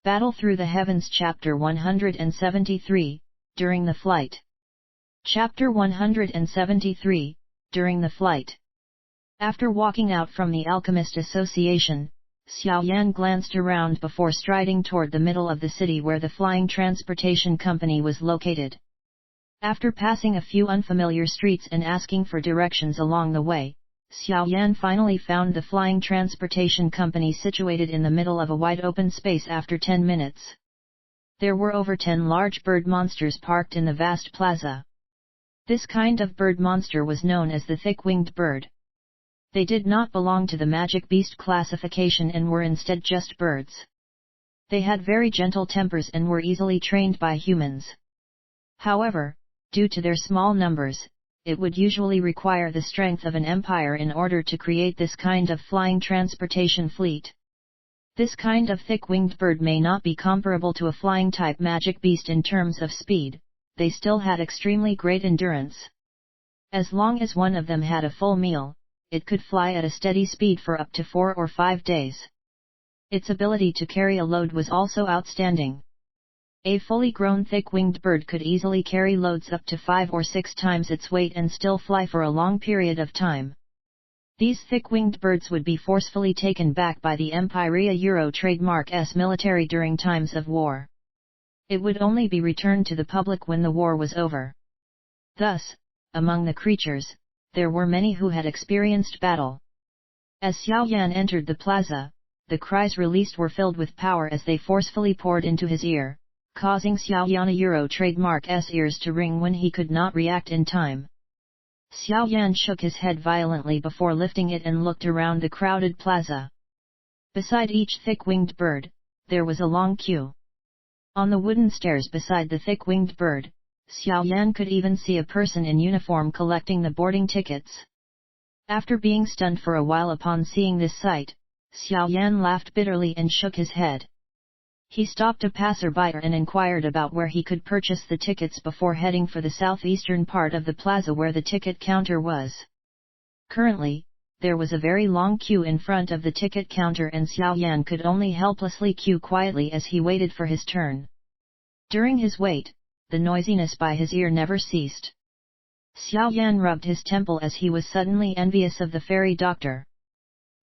Battle Through the Heavens Chapter 173, During the Flight. Chapter 173, During the Flight. After walking out from the Alchemist Association, Xiaoyan glanced around before striding toward the middle of the city where the flying transportation company was located. After passing a few unfamiliar streets and asking for directions along the way, Xiaoyan finally found the flying transportation company situated in the middle of a wide open space after 10 minutes. There were over 10 large bird monsters parked in the vast plaza. This kind of bird monster was known as the thick-winged bird. They did not belong to the magic beast classification and were instead just birds. They had very gentle tempers and were easily trained by humans. However, due to their small numbers, it would usually require the strength of an empire in order to create this kind of flying transportation fleet. This kind of thick-winged bird may not be comparable to a flying-type magic beast in terms of speed, they still had extremely great endurance. As long as one of them had a full meal, it could fly at a steady speed for up to 4 or 5 days. Its ability to carry a load was also outstanding. A fully grown thick-winged bird could easily carry loads up to 5 or 6 times its weight and still fly for a long period of time. These thick-winged birds would be forcefully taken back by the Empire Euro trademark S military during times of war. It would only be returned to the public when the war was over. Thus, among the creatures, there were many who had experienced battle. As Xiaoyan entered the plaza, the cries released were filled with power as they forcefully poured into his ear, causing Xiaoyan Euro trademark S ears to ring when he could not react in time. Xiaoyan shook his head violently before lifting it and looked around the crowded plaza. Beside each thick-winged bird, there was a long queue. On the wooden stairs beside the thick-winged bird, Xiaoyan could even see a person in uniform collecting the boarding tickets. After being stunned for a while upon seeing this sight, Xiaoyan laughed bitterly and shook his head. He stopped a passerby and inquired about where he could purchase the tickets before heading for the southeastern part of the plaza where the ticket counter was. Currently, there was a very long queue in front of the ticket counter and Xiaoyan could only helplessly queue quietly as he waited for his turn. During his wait, the noisiness by his ear never ceased. Xiaoyan rubbed his temple as he was suddenly envious of the fairy doctor.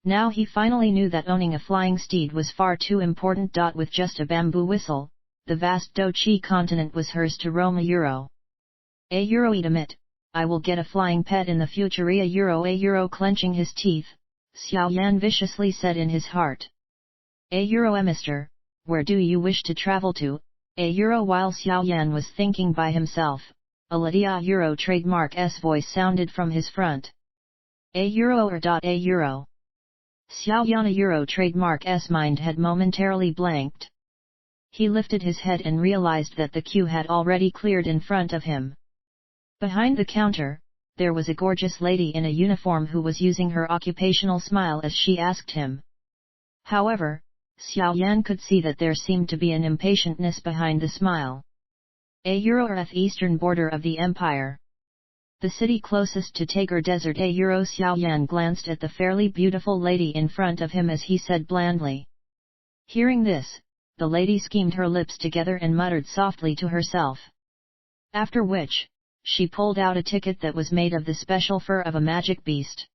Now he finally knew that owning a flying steed was far too important. With just a bamboo whistle, the vast Dochi continent was hers to roam. A euro eat it, I will get a flying pet in the future. A euro clenching his teeth, Xiaoyan viciously said in his heart. Mister, where do you wish to travel to? While Xiaoyan was thinking by himself, a Lydia Euro trademark S voice sounded from his front. Euro. Xiaoyan Euro trademark S mind had momentarily blanked. He lifted his head and realized that the queue had already cleared in front of him. Behind the counter, there was a gorgeous lady in a uniform who was using her occupational smile as she asked him. However, Xiaoyan could see that there seemed to be an impatientness behind the smile. At eastern border of the empire. The city closest to T.A.G Desert. Xiaoyan glanced at the fairly beautiful lady in front of him as he said blandly. Hearing this, the lady schemed her lips together and muttered softly to herself. After which, she pulled out a ticket that was made of the special fur of a magic beast.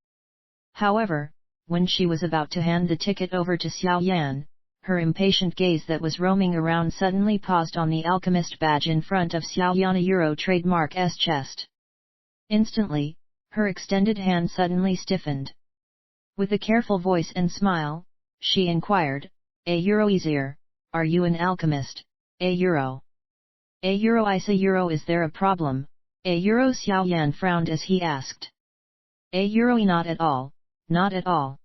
However, when she was about to hand the ticket over to Xiaoyan, her impatient gaze that was roaming around suddenly paused on the alchemist badge in front of Xiaoyan Euro trademark S chest. Instantly, her extended hand suddenly stiffened. With a careful voice and smile, she inquired, easier, are you an alchemist? Euro, is there a problem? Xiaoyan frowned as he asked. Not at all, not at all.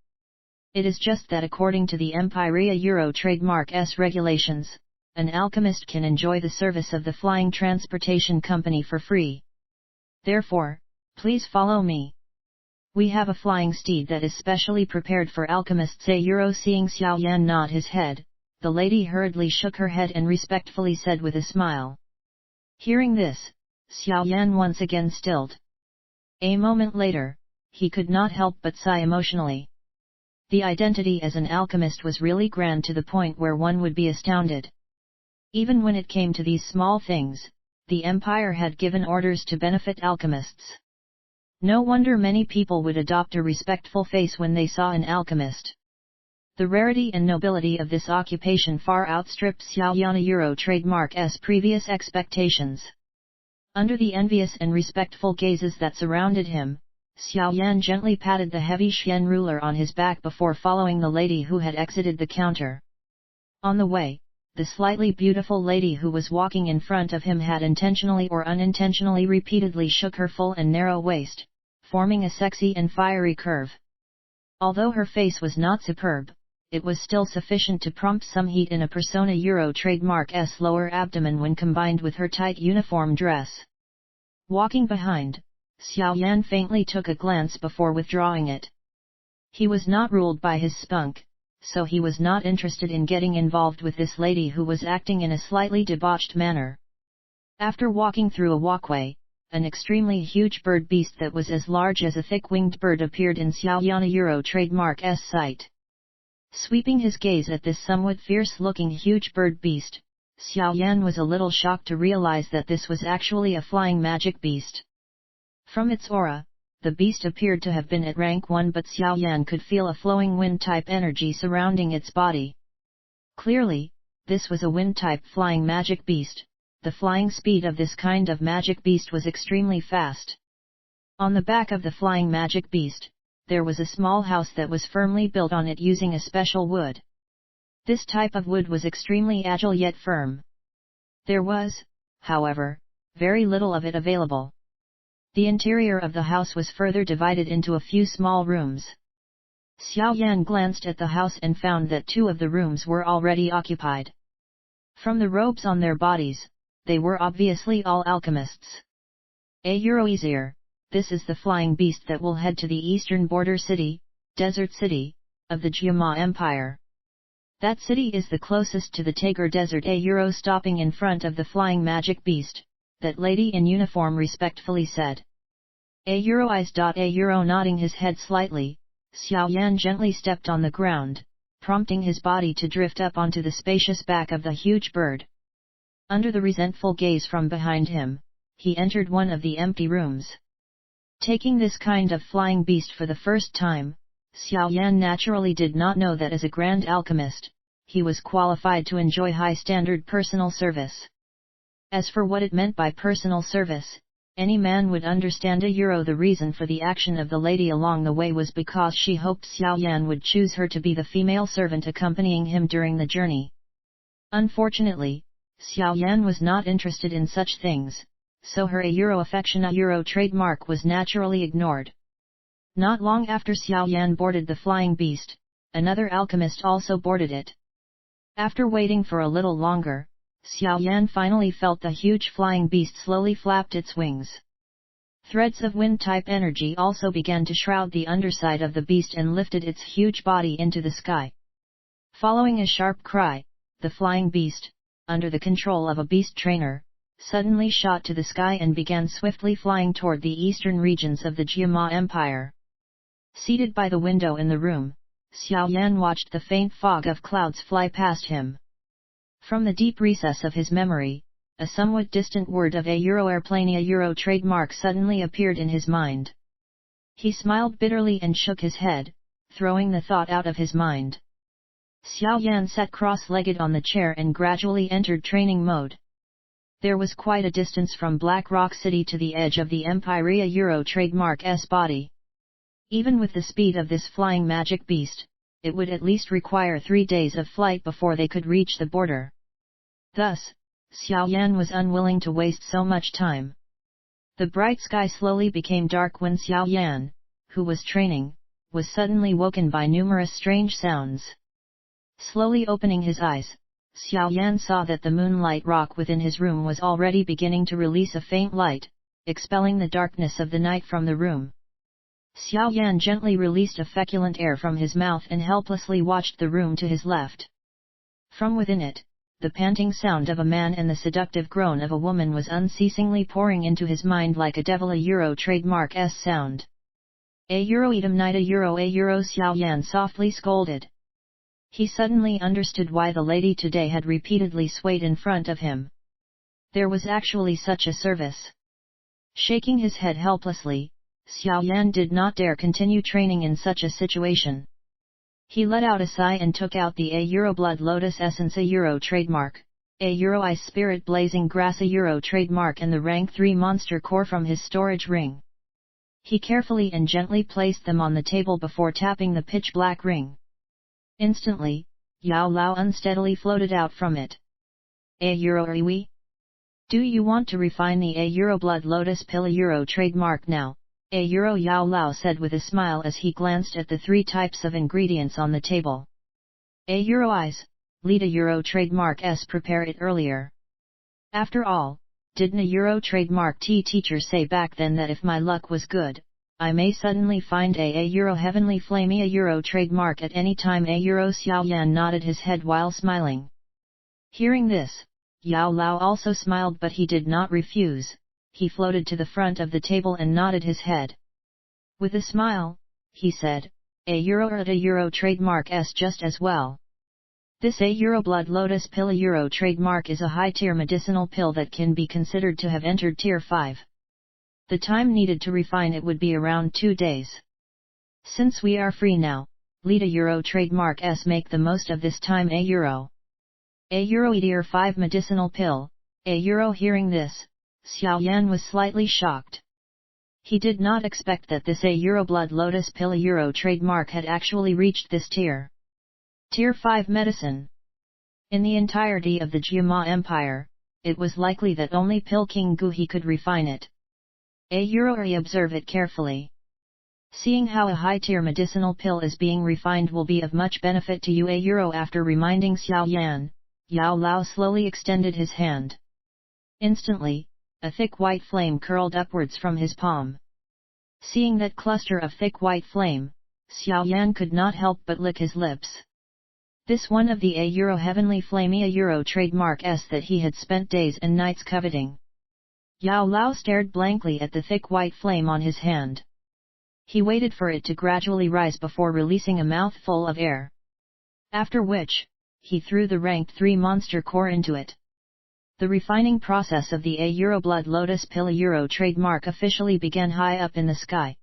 It is just that according to the Empire Euro trademark S regulations, an alchemist can enjoy the service of the flying transportation company for free. Therefore, please follow me. We have a flying steed that is specially prepared for alchemists. Seeing Xiaoyan nod his head, the lady hurriedly shook her head and respectfully said with a smile. Hearing this, Xiaoyan once again stilled. A moment later, he could not help but sigh emotionally. The identity as an alchemist was really grand to the point where one would be astounded. Even when it came to these small things, the empire had given orders to benefit alchemists. No wonder many people would adopt a respectful face when they saw an alchemist. The rarity and nobility of this occupation far outstripped Xiaoyan Euro trademark's previous expectations. Under the envious and respectful gazes that surrounded him, Xiaoyan gently patted the heavy Xian ruler on his back before following the lady who had exited the counter. On the way, the slightly beautiful lady who was walking in front of him had intentionally or unintentionally repeatedly shook her full and narrow waist, forming a sexy and fiery curve. Although her face was not superb, it was still sufficient to prompt some heat in a Persona Euro trademark's lower abdomen when combined with her tight uniform dress. Walking behind, Xiaoyan faintly took a glance before withdrawing it. He was not ruled by his spunk, so he was not interested in getting involved with this lady who was acting in a slightly debauched manner. After walking through a walkway, an extremely huge bird beast that was as large as a thick-winged bird appeared in Xiaoyan Euro trademark's sight. Sweeping his gaze at this somewhat fierce-looking huge bird beast, Xiaoyan was a little shocked to realize that this was actually a flying magic beast. From its aura, the beast appeared to have been at rank 1, but Xiaoyan could feel a flowing wind-type energy surrounding its body. Clearly, this was a wind-type flying magic beast. The flying speed of this kind of magic beast was extremely fast. On the back of the flying magic beast, there was a small house that was firmly built on it using a special wood. This type of wood was extremely agile yet firm. There was, however, very little of it available. The interior of the house was further divided into a few small rooms. Xiaoyan glanced at the house and found that 2 of the rooms were already occupied. From the robes on their bodies, they were obviously all alchemists. Easier, this is the flying beast that will head to the eastern border city, desert city, of the Jiama Empire. That city is the closest to the T.A.G desert. Stopping in front of the flying magic beast, that lady in uniform respectfully said. Nodding his head slightly, Xiaoyan gently stepped on the ground, prompting his body to drift up onto the spacious back of the huge bird. Under the resentful gaze from behind him, he entered one of the empty rooms. Taking this kind of flying beast for the first time, Xiaoyan naturally did not know that as a grand alchemist, he was qualified to enjoy high-standard personal service. As for what it meant by personal service, any man would understand. The reason for the action of the lady along the way was because she hoped Xiaoyan would choose her to be the female servant accompanying him during the journey. Unfortunately, Xiaoyan was not interested in such things, so her affection trademark was naturally ignored. Not long after Xiaoyan boarded the flying beast, another alchemist also boarded it. After waiting for a little longer, Xiaoyan finally felt the huge flying beast slowly flapped its wings. Threads of wind-type energy also began to shroud the underside of the beast and lifted its huge body into the sky. Following a sharp cry, the flying beast, under the control of a beast trainer, suddenly shot to the sky and began swiftly flying toward the eastern regions of the Jiama Empire. Seated by the window in the room, Xiaoyan watched the faint fog of clouds fly past him. From the deep recess of his memory, a somewhat distant word of airplane trademark suddenly appeared in his mind. He smiled bitterly and shook his head, throwing the thought out of his mind. Xiaoyan sat cross-legged on the chair and gradually entered training mode. There was quite a distance from Black Rock City to the edge of the Empyrea trademark's body. Even with the speed of this flying magic beast, it would at least require 3 days of flight before they could reach the border. Thus, Xiaoyan was unwilling to waste so much time. The bright sky slowly became dark when Xiaoyan, who was training, was suddenly woken by numerous strange sounds. Slowly opening his eyes, Xiaoyan saw that the moonlight rock within his room was already beginning to release a faint light, expelling the darkness of the night from the room. Xiaoyan gently released a feculent air from his mouth and helplessly watched the room to his left. From within it, the panting sound of a man and the seductive groan of a woman was unceasingly pouring into his mind like a devil trademark's sound. A euro idem nida euro a euro Xiao Yan softly scolded. He suddenly understood why the lady today had repeatedly swayed in front of him. There was actually such a service. Shaking his head helplessly, Xiao Yan did not dare continue training in such a situation. He let out a sigh and took out the A euro blood lotus essence a euro trademark, A euro ice spirit blazing grass a euro trademark and the rank 3 monster core from his storage ring. He carefully and gently placed them on the table before tapping the pitch black ring. Instantly, Yao Lao unsteadily floated out from it. A euro Riwi? Do you want to refine the A euro blood lotus pill a euro trademark now? A euro Yao Lao said with a smile as he glanced at the 3 types of ingredients on the table. A euro eyes, lead a euro trademark s prepare it earlier. After all, didn't a euro trademark teacher say back then that if my luck was good, I may suddenly find a euro heavenly flamey a euro trademark at any time a euro Xiao Yan nodded his head while smiling. Hearing this, Yao Lao also smiled but he did not refuse, he floated to the front of the table and nodded his head. With a smile, he said, a euro at a euro trademark s just as well. This a euro blood lotus pill a euro trademark is a high-tier medicinal pill that can be considered to have entered tier 5. The time needed to refine it would be around 2 days. Since we are free now, lead a euro trademark s make the most of this time a euro. A euro tier 5 medicinal pill, a euro hearing this, Xiao Yan was slightly shocked. He did not expect that this a euro blood lotus pill a euro trademark had actually reached this tier. Tier 5 medicine. In the entirety of the Jiama Empire, it was likely that only Pill King Guhi could refine it. A euro observe it carefully. Seeing how a high-tier medicinal pill is being refined will be of much benefit to you a euro after reminding Xiao Yan, Yao Lao slowly extended his hand. Instantly, a thick white flame curled upwards from his palm. Seeing that cluster of thick white flame, Xiao Yan could not help but lick his lips. This one of the a euro heavenly flamey a euro trademark s that he had spent days and nights coveting. Yao Lao stared blankly at the thick white flame on his hand. He waited for it to gradually rise before releasing a mouthful of air. After which, he threw the rank 3 monster core into it. The refining process of the a euro blood lotus pill a euro trademark officially began high up in the sky,